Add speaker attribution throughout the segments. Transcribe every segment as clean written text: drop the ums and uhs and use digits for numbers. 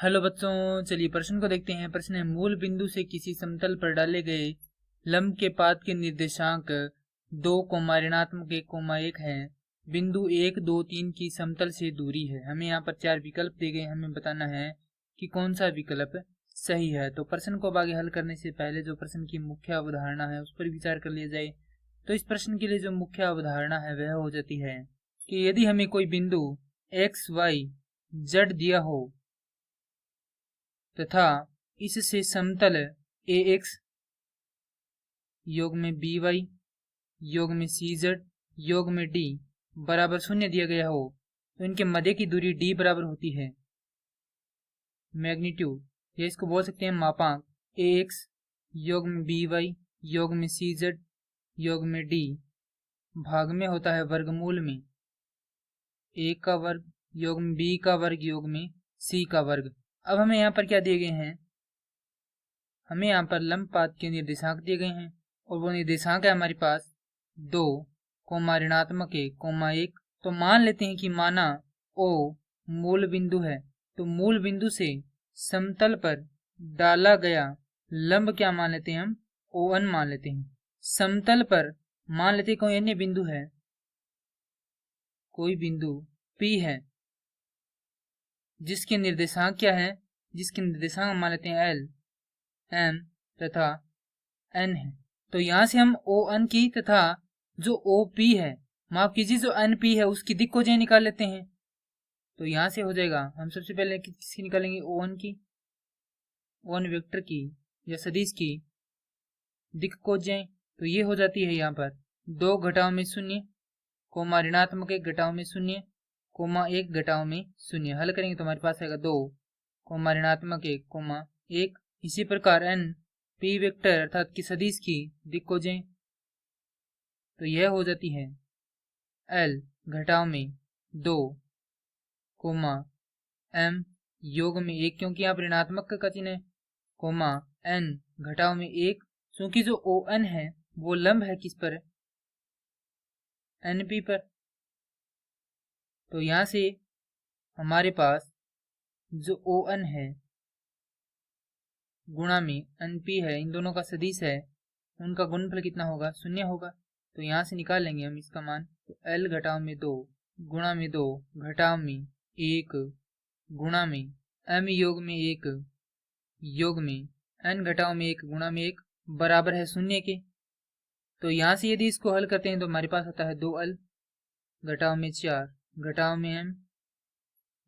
Speaker 1: Hello बच्चों, चलिए प्रश्न को देखते हैं। प्रश्न है, मूल बिंदु से किसी समतल पर डाले गए लंब के पाद के निर्देशांक 2, ऋणात्मक 1, 1 है। बिंदु 1, 2, 3 की समतल से दूरी है। हमें यहाँ पर 4 विकल्प दिए गए, हमें बताना है कि कौन सा विकल्प सही है। तो प्रश्न को आगे हल करने से पहले जो प्रश्न की मुख्य अवधारणा है उस पर विचार कर लिया जाए। तो इस प्रश्न के लिए जो मुख्य अवधारणा है वह हो जाती है कि यदि हमें कोई बिंदु एक्स, वाई, जेड दिया हो तथा इससे समतल AX योग में BY योग में CZ योग में D बराबर 0 दिया गया हो तो इनके मध्य की दूरी D बराबर होती है मैग्नीट्यूड, या इसको बोल सकते हैं मापांक। AX योग में BY योग में CZ योग में D भाग में होता है वर्गमूल में A का वर्ग योग में B का वर्ग योग में C का वर्ग। अब हमें यहाँ पर क्या दिए गए हैं? हमें यहाँ पर लंब पाद के निर्देशांक दिए गए हैं और वो निर्देशांक है हमारे पास 2, ऋणात्मक 1, 1। तो मान लेते हैं कि माना O मूल बिंदु है, तो मूल बिंदु से समतल पर डाला गया लंब क्या मान लेते हैं हम? ON मान लेते हैं। समतल पर मान लेते हैं कोई अन्य बिंदु है, कोई बिंदु P है जिसके निर्देशांक क्या है? जिसके निर्देशांक मान लेते हैं L, M तथा N है। तो यहाँ से हम ON की तथा जो OP है, माफ कीजिए, जो NP है उसकी दिक्कोजय निकाल लेते हैं। तो यहाँ से हो जाएगा, हम सबसे पहले किसकी निकालेंगे? ON की, ON वेक्टर की या सदिश की दिक्कोजय। तो ये हो जाती है यहाँ पर 2 घटाव में 0, ऋणात्मक 1 घटाव में 0, 1 घटाव में 0। हल करेंगे तो हमारे पास आएगा 2, ऋणात्मक 1, 1। इसी प्रकार N P वेक्टर अर्थात कि सदिश की दिक्कोजय, तो यह हो जाती है L घटाव में 2, M योग में 1 क्योंकि यहाँ पर ऋणात्मक का चिन्ह है, N घटाव में 1 क्योंकि जो ON है वो लंब है किस पर? NP पर। तो यहाँ से हमारे पास जो ON है गुणा में NP है, इन दोनों का सदिश है, उनका गुणनफल कितना होगा? 0 होगा। तो यहाँ से निकाल लेंगे हम इसका मान। तो L घटाव में 2 गुणा में 2 घटाव में 1 गुणा में M योग में 1 योग में N घटाव में 1 गुणा में 1 बराबर है 0 के। तो यहाँ से यदि इसको हल करते हैं तो हमारे पास आता है 2L घटाव में 4 घटाव में M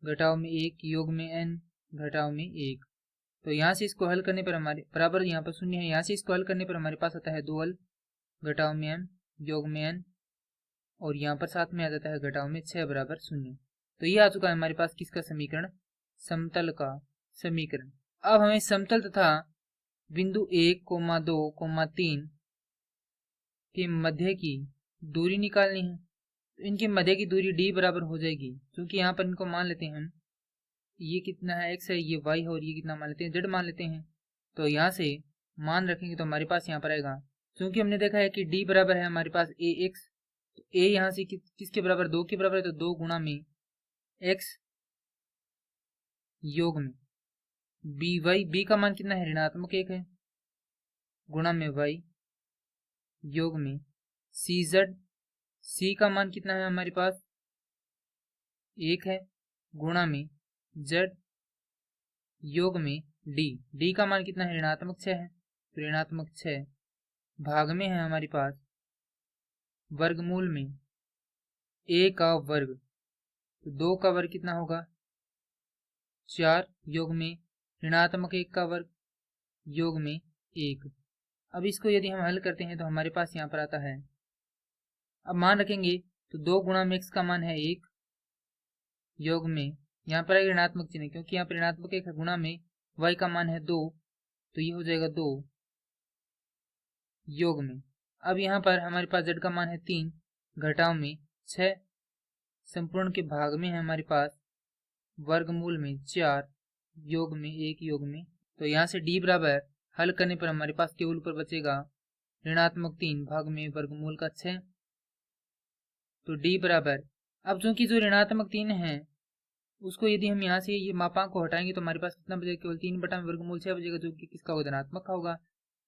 Speaker 1: घटाव में 1 योग में N घटाव में 1। तो यहाँ से इसको हल करने पर हमारे बराबर यहाँ पर 0 है। यहाँ से इसको हल करने पर हमारे पास आता है 2L घटाव में M योग में N और यहाँ पर साथ में आ जाता है घटाव में 6 बराबर 0। तो ये आ चुका है हमारे पास किसका समीकरण? समतल का समीकरण। अब हमें समतल तथा बिंदु 1, 2, 3 के मध्य की दूरी निकालनी है। तो इनके मध्य की दूरी D बराबर हो जाएगी, क्योंकि यहाँ पर इनको मान लेते हैं हम, ये कितना है? X है, ये Y है और ये कितना मान लेते हैं? Z मान लेते हैं। तो यहाँ से मान रखेंगे तो हमारे पास यहाँ पर आएगा, क्योंकि हमने देखा है कि D बराबर है हमारे पास AX, तो A यहाँ से किसके बराबर? 2 के बराबर है, तो 2 गुणा में X योग में BY, B का मान कितना है? ऋणात्मक 1 है, गुणा में Y योग में CZ, C का मान कितना है हमारे पास? 1 है, गुणा में Z योग में D का मान कितना है? ऋणात्मक 6 है, तो ऋणात्मक 6 भाग में है हमारे पास वर्गमूल में A का वर्ग, तो 2 का वर्ग कितना होगा? 4 योग में ऋणात्मक 1 का वर्ग योग में 1। अब इसको यदि हम हल करते हैं तो हमारे पास यहाँ पर आता है, अब मान रखेंगे तो 2 गुणा में x का मान है 1 योग में, यहाँ पर है ऋणात्मक चिन्ह क्योंकि यहाँ पर ऋणात्मक 1 है, गुणा में y का मान है 2, तो ये हो जाएगा 2 योग में। अब यहाँ पर हमारे पास z का मान है 3 घटाव में 6 संपूर्ण के भाग में है हमारे पास वर्गमूल में 4 योग में 1 योग में। तो यहाँ से D बराबर हल करने पर हमारे पास केवल ऊपर बचेगा ऋणात्मक 3 भाग में वर्गमूल का 6। तो D बराबर, अब चूंकि जो ऋणात्मक 3 है उसको यदि हम यहाँ से ये मापांक को हटाएंगे तो हमारे पास कितना बचेगा, केवल 3/वर्गमूल 6 बचेगा, जो कि किसका होगा, धनात्मक का होगा।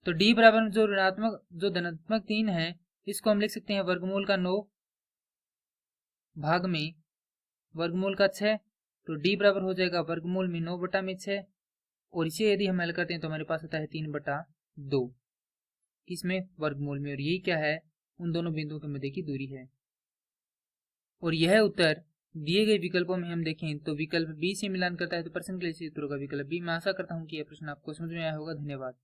Speaker 1: तो d बराबर जो धनात्मक 3 है इसको हम लिख सकते हैं वर्गमूल का 9 भाग में वर्गमूल का 6। तो d बराबर हो जाएगा वर्गमूल में 9/6, और इसे यदि हम हल करते हैं तो हमारे पास होता है 3/2 किसमें, वर्गमूल में। और यही क्या है, उन दोनों बिंदुओं के मध्य की दूरी है। और यह उत्तर दिए गए विकल्पों में हम देखें तो विकल्प बी से मिलान करता है, तो प्रश्न के लिए सूत्रों का विकल्प बी। मैं आशा करता हूं कि यह प्रश्न आपको समझ में आया होगा। धन्यवाद।